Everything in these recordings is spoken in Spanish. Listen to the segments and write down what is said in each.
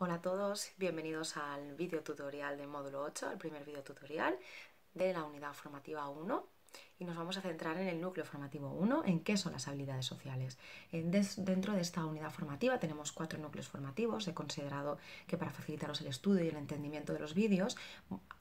Hola a todos, bienvenidos al vídeo tutorial del módulo 8, el primer vídeo tutorial de la unidad formativa 1, y nos vamos a centrar en el núcleo formativo 1, en qué son las habilidades sociales. Dentro de esta unidad formativa tenemos 4 núcleos formativos. He considerado que para facilitaros el estudio y el entendimiento de los vídeos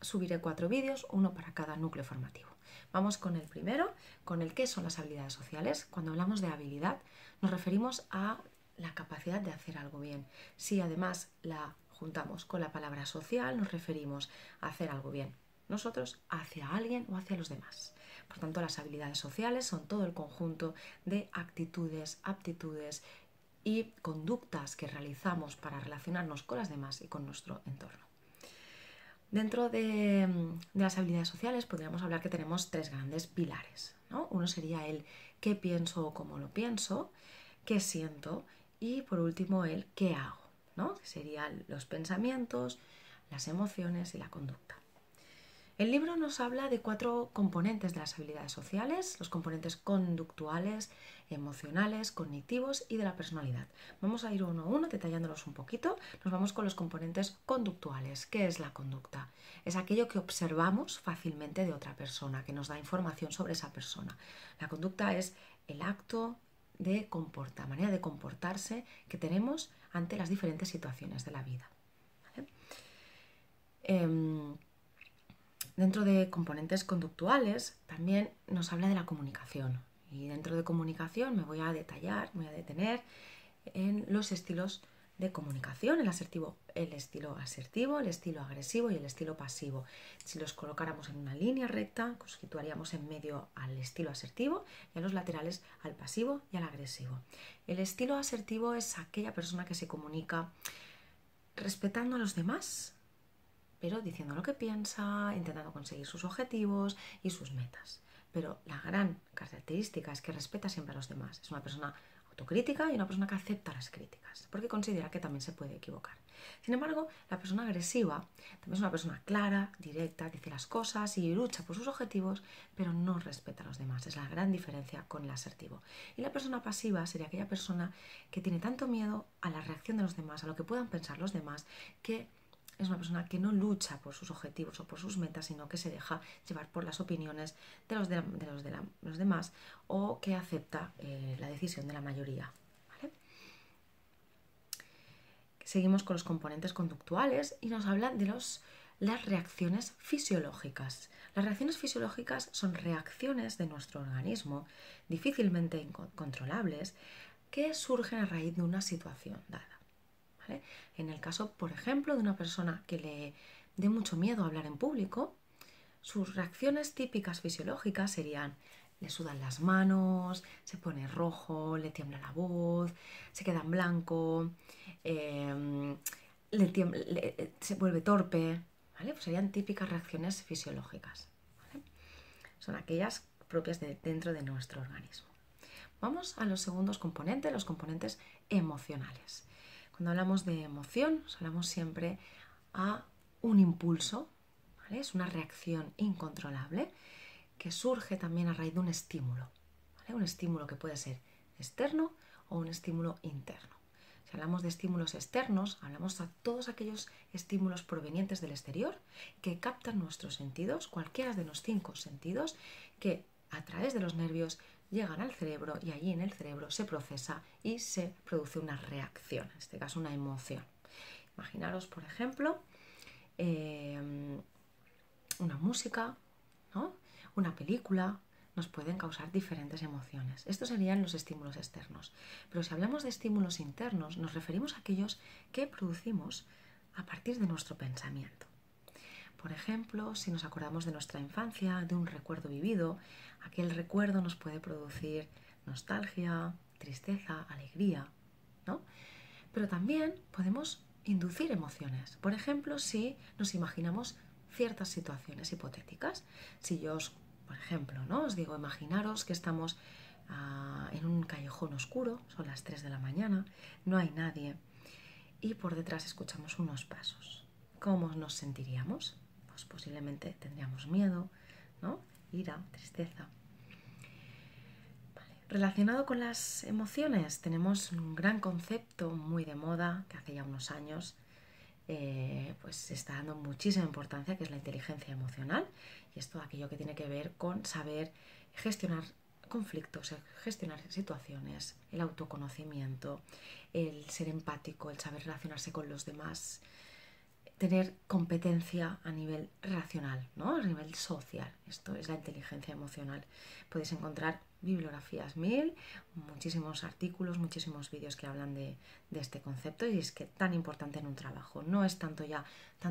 subiré 4 vídeos, uno para cada núcleo formativo. Vamos con el primero, con el qué son las habilidades sociales. Cuando hablamos de habilidad nos referimos a la capacidad de hacer algo bien. Si además la juntamos con la palabra social, nos referimos a hacer algo bien nosotros hacia alguien o hacia los demás. Por tanto, las habilidades sociales son todo el conjunto de actitudes, aptitudes y conductas que realizamos para relacionarnos con las demás y con nuestro entorno. Dentro de las habilidades sociales podríamos hablar que tenemos 3 grandes pilares, ¿no? Uno sería el qué pienso o cómo lo pienso, qué siento y por último el qué hago, ¿no? Que serían los pensamientos, las emociones y la conducta. El libro nos habla de 4 componentes de las habilidades sociales: los componentes conductuales, emocionales, cognitivos y de la personalidad. Vamos a ir uno a uno detallándolos un poquito. Nos vamos con los componentes conductuales. ¿Qué es la conducta? Es aquello que observamos fácilmente de otra persona, que nos da información sobre esa persona. La conducta es el acto de manera de comportarse que tenemos ante las diferentes situaciones de la vida. ¿Vale? Dentro de componentes conductuales también nos habla de la comunicación, y dentro de comunicación me voy a detener en los estilos de comunicación, el estilo asertivo, el estilo agresivo y el estilo pasivo. Si los colocáramos en una línea recta, situaríamos en medio al estilo asertivo y a los laterales al pasivo y al agresivo. El estilo asertivo es aquella persona que se comunica respetando a los demás, pero diciendo lo que piensa, intentando conseguir sus objetivos y sus metas. Pero la gran característica es que respeta siempre a los demás. Es una persona autocrítica y una persona que acepta las críticas, porque considera que también se puede equivocar. Sin embargo, la persona agresiva también es una persona clara, directa, dice las cosas y lucha por sus objetivos, pero no respeta a los demás. Es la gran diferencia con el asertivo. Y la persona pasiva sería aquella persona que tiene tanto miedo a la reacción de los demás, a lo que puedan pensar los demás, que es una persona que no lucha por sus objetivos o por sus metas, sino que se deja llevar por las opiniones de los demás, o que acepta la decisión de la mayoría. ¿Vale? Seguimos con los componentes conductuales y nos hablan de las reacciones fisiológicas. Las reacciones fisiológicas son reacciones de nuestro organismo difícilmente controlables que surgen a raíz de una situación dada. ¿Vale? En el caso, por ejemplo, de una persona que le dé mucho miedo hablar en público, sus reacciones típicas fisiológicas serían: le sudan las manos, se pone rojo, le tiembla la voz, se queda en blanco, se vuelve torpe. ¿Vale? Pues serían típicas reacciones fisiológicas. ¿Vale? Son aquellas propias dentro de nuestro organismo. Vamos a los segundos componentes, los componentes emocionales. Cuando hablamos de emoción, nos hablamos siempre a un impulso, ¿vale? Es una reacción incontrolable que surge también a raíz de un estímulo, ¿vale? Un estímulo que puede ser externo o un estímulo interno. Si hablamos de estímulos externos, hablamos de todos aquellos estímulos provenientes del exterior que captan nuestros sentidos, cualquiera de los 5 sentidos, que a través de los nervios llegan al cerebro, y allí en el cerebro se procesa y se produce una reacción, en este caso una emoción. Imaginaros, por ejemplo, una música, ¿no? Una película, nos pueden causar diferentes emociones. Estos serían los estímulos externos. Pero si hablamos de estímulos internos, nos referimos a aquellos que producimos a partir de nuestro pensamiento. Por ejemplo, si nos acordamos de nuestra infancia, de un recuerdo vivido, aquel recuerdo nos puede producir nostalgia, tristeza, alegría, ¿no? Pero también podemos inducir emociones. Por ejemplo, si nos imaginamos ciertas situaciones hipotéticas. Si yo por ejemplo, ¿no? Os digo, imaginaros que estamos en un callejón oscuro, son las 3 de la mañana, no hay nadie, y por detrás escuchamos unos pasos. ¿Cómo nos sentiríamos? Pues posiblemente tendríamos miedo, ¿no? Ira, tristeza. Vale. Relacionado con las emociones, tenemos un gran concepto muy de moda que hace ya unos años, pues se está dando muchísima importancia, que es la inteligencia emocional, y es todo aquello que tiene que ver con saber gestionar conflictos, gestionar situaciones, el autoconocimiento, el ser empático, el saber relacionarse con los demás, tener competencia a nivel racional, ¿no? A nivel social. Esto es la inteligencia emocional. Podéis encontrar bibliografías muchísimos artículos, muchísimos vídeos que hablan de este concepto, y es que tan importante en un trabajo. No es tanto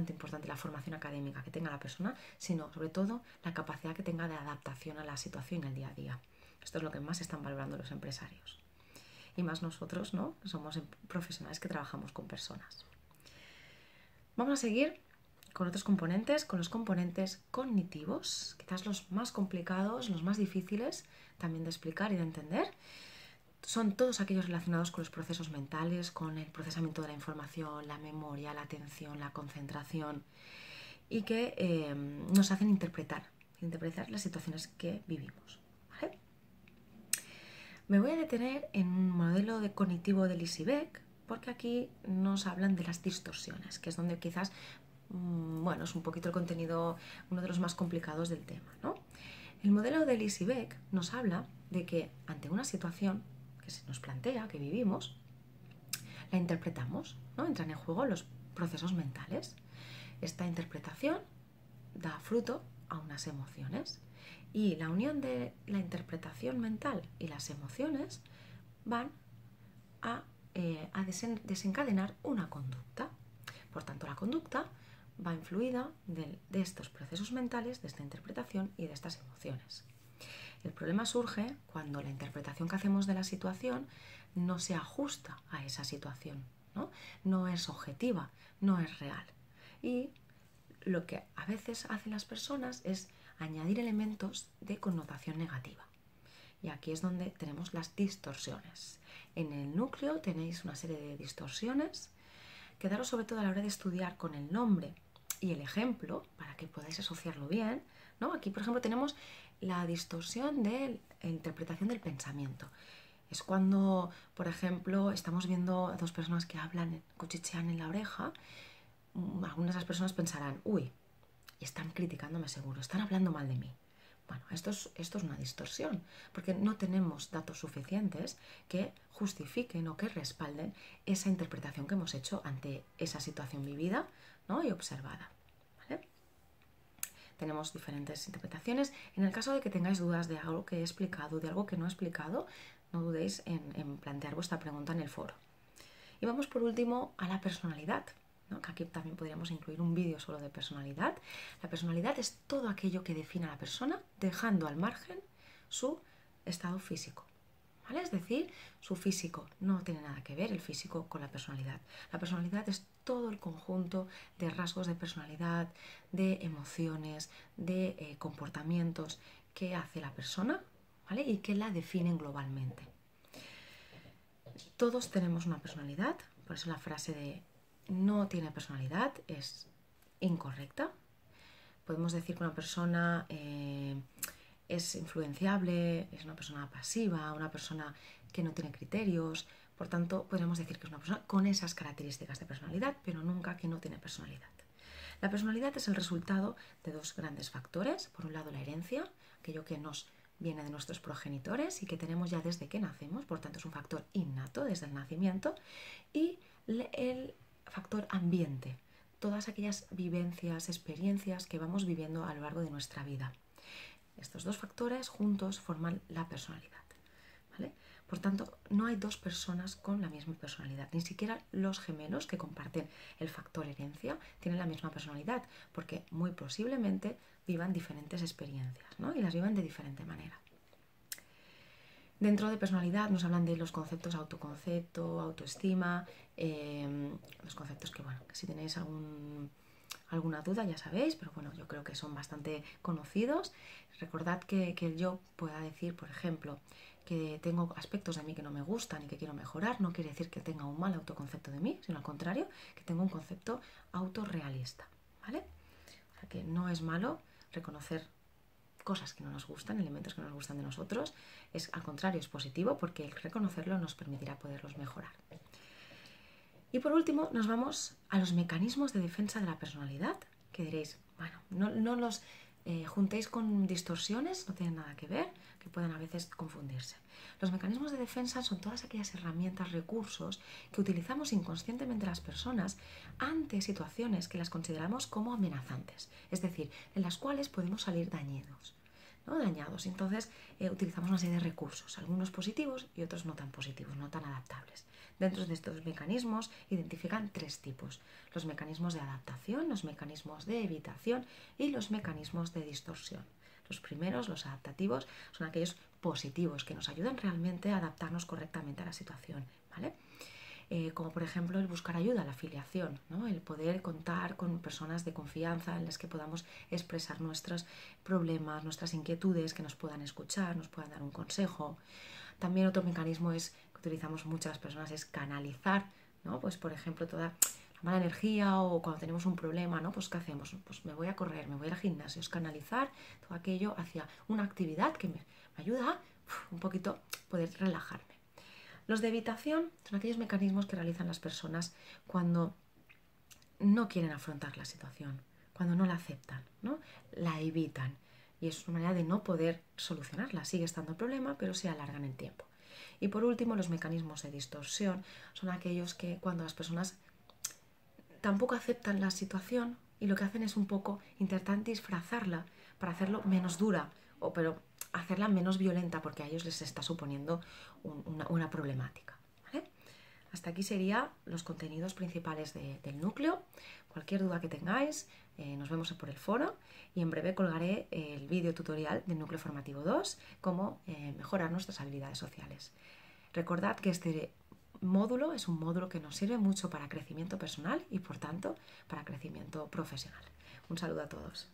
importante la formación académica que tenga la persona, sino sobre todo la capacidad que tenga de adaptación a la situación en el día a día. Esto es lo que más están valorando los empresarios. Y más nosotros, ¿no? Somos profesionales que trabajamos con personas. Vamos a seguir con otros componentes, con los componentes cognitivos, quizás los más complicados, los más difíciles también de explicar y de entender. Son todos aquellos relacionados con los procesos mentales, con el procesamiento de la información, la memoria, la atención, la concentración, y que nos hacen interpretar las situaciones que vivimos. ¿Vale? Me voy a detener en un modelo de cognitivo de Lizzie-Beck, porque aquí nos hablan de las distorsiones, que es donde quizás, bueno, es un poquito el contenido, uno de los más complicados del tema, ¿no? El modelo de Lizzie-Beck nos habla de que ante una situación que se nos plantea, que vivimos, la interpretamos, ¿no? Entran en juego los procesos mentales. Esta interpretación da fruto a unas emociones, y la unión de la interpretación mental y las emociones van a desencadenar una conducta. Por tanto, la conducta va influida de estos procesos mentales, de esta interpretación y de estas emociones. El problema surge cuando la interpretación que hacemos de la situación no se ajusta a esa situación, ¿no? No es objetiva, no es real. Y lo que a veces hacen las personas es añadir elementos de connotación negativa. Y aquí es donde tenemos las distorsiones. En el núcleo tenéis una serie de distorsiones. Quedaros sobre todo a la hora de estudiar con el nombre y el ejemplo para que podáis asociarlo bien, ¿no? Aquí, por ejemplo, tenemos la distorsión de la interpretación del pensamiento. Es cuando, por ejemplo, estamos viendo a dos personas que hablan, cuchichean en la oreja. Algunas de esas personas pensarán, uy, están criticándome seguro, están hablando mal de mí. Bueno, esto es una distorsión, porque no tenemos datos suficientes que justifiquen o que respalden esa interpretación que hemos hecho ante esa situación vivida, ¿no? Y observada. ¿Vale? Tenemos diferentes interpretaciones. En el caso de que tengáis dudas de algo que he explicado, de algo que no he explicado, no dudéis en plantear vuestra pregunta en el foro. Y vamos por último a la personalidad, ¿no? Que aquí también podríamos incluir un vídeo solo de personalidad. La personalidad es todo aquello que define a la persona, dejando al margen su estado físico, ¿vale? Es decir, su físico no tiene nada que ver, el físico, con la personalidad. La personalidad es todo el conjunto de rasgos de personalidad, de emociones, de comportamientos que hace la persona, ¿vale? Y que la definen globalmente. Todos tenemos una personalidad, por eso la frase de no tiene personalidad es incorrecta. Podemos decir que una persona es influenciable, es una persona pasiva, una persona que no tiene criterios. Por tanto, podríamos decir que es una persona con esas características de personalidad, pero nunca que no tiene personalidad. La personalidad es el resultado de dos grandes factores. Por un lado, la herencia, aquello que nos viene de nuestros progenitores y que tenemos ya desde que nacemos, por tanto es un factor innato desde el nacimiento, y el factor ambiente, todas aquellas vivencias, experiencias que vamos viviendo a lo largo de nuestra vida. Estos dos factores juntos forman la personalidad, ¿vale? Por tanto, no hay dos personas con la misma personalidad, ni siquiera los gemelos que comparten el factor herencia tienen la misma personalidad, porque muy posiblemente vivan diferentes experiencias, ¿no? Y las vivan de diferente manera. Dentro de personalidad nos hablan de los conceptos autoconcepto, autoestima, los conceptos que, bueno, que si tenéis alguna duda ya sabéis, pero bueno, yo creo que son bastante conocidos. Recordad que el yo pueda decir, por ejemplo, que tengo aspectos de mí que no me gustan y que quiero mejorar, no quiere decir que tenga un mal autoconcepto de mí, sino al contrario, que tengo un concepto autorrealista, ¿vale? O sea que no es malo reconocer cosas que no nos gustan, elementos que no nos gustan de nosotros, al contrario, es positivo porque el reconocerlo nos permitirá poderlos mejorar. Y por último nos vamos a los mecanismos de defensa de la personalidad, que diréis, bueno, no los juntéis con distorsiones, no tienen nada que ver, que pueden a veces confundirse. Los mecanismos de defensa son todas aquellas herramientas, recursos que utilizamos inconscientemente las personas ante situaciones que las consideramos como amenazantes, es decir, en las cuales podemos salir dañados. ¿No? Entonces utilizamos una serie de recursos, algunos positivos y otros no tan positivos, no tan adaptables. Dentro de estos mecanismos identifican 3 tipos: los mecanismos de adaptación, los mecanismos de evitación y los mecanismos de distorsión. Los primeros, los adaptativos, son aquellos positivos que nos ayudan realmente a adaptarnos correctamente a la situación, ¿vale? Como por ejemplo el buscar ayuda, la afiliación, ¿no? El poder contar con personas de confianza en las que podamos expresar nuestros problemas, nuestras inquietudes, que nos puedan escuchar, nos puedan dar un consejo. También otro mecanismo que utilizamos muchas personas es canalizar, ¿no? Pues por ejemplo toda la mala energía o cuando tenemos un problema, ¿no? Pues ¿qué hacemos? Pues me voy a correr, me voy al gimnasio, es canalizar todo aquello hacia una actividad que me ayuda a un poquito poder relajarme. Los de evitación son aquellos mecanismos que realizan las personas cuando no quieren afrontar la situación, cuando no la aceptan, ¿no? La evitan. Y es una manera de no poder solucionarla. Sigue estando el problema, pero se alarga en el tiempo. Y por último, los mecanismos de distorsión son aquellos que cuando las personas tampoco aceptan la situación y lo que hacen es un poco intentar disfrazarla para hacerlo menos dura, pero hacerla menos violenta porque a ellos les está suponiendo una problemática. ¿Vale? Hasta aquí serían los contenidos principales del núcleo. Cualquier duda que tengáis, nos vemos por el foro y en breve colgaré el vídeo tutorial del núcleo formativo 2, cómo mejorar nuestras habilidades sociales. Recordad que este módulo es un módulo que nos sirve mucho para crecimiento personal y por tanto para crecimiento profesional. Un saludo a todos.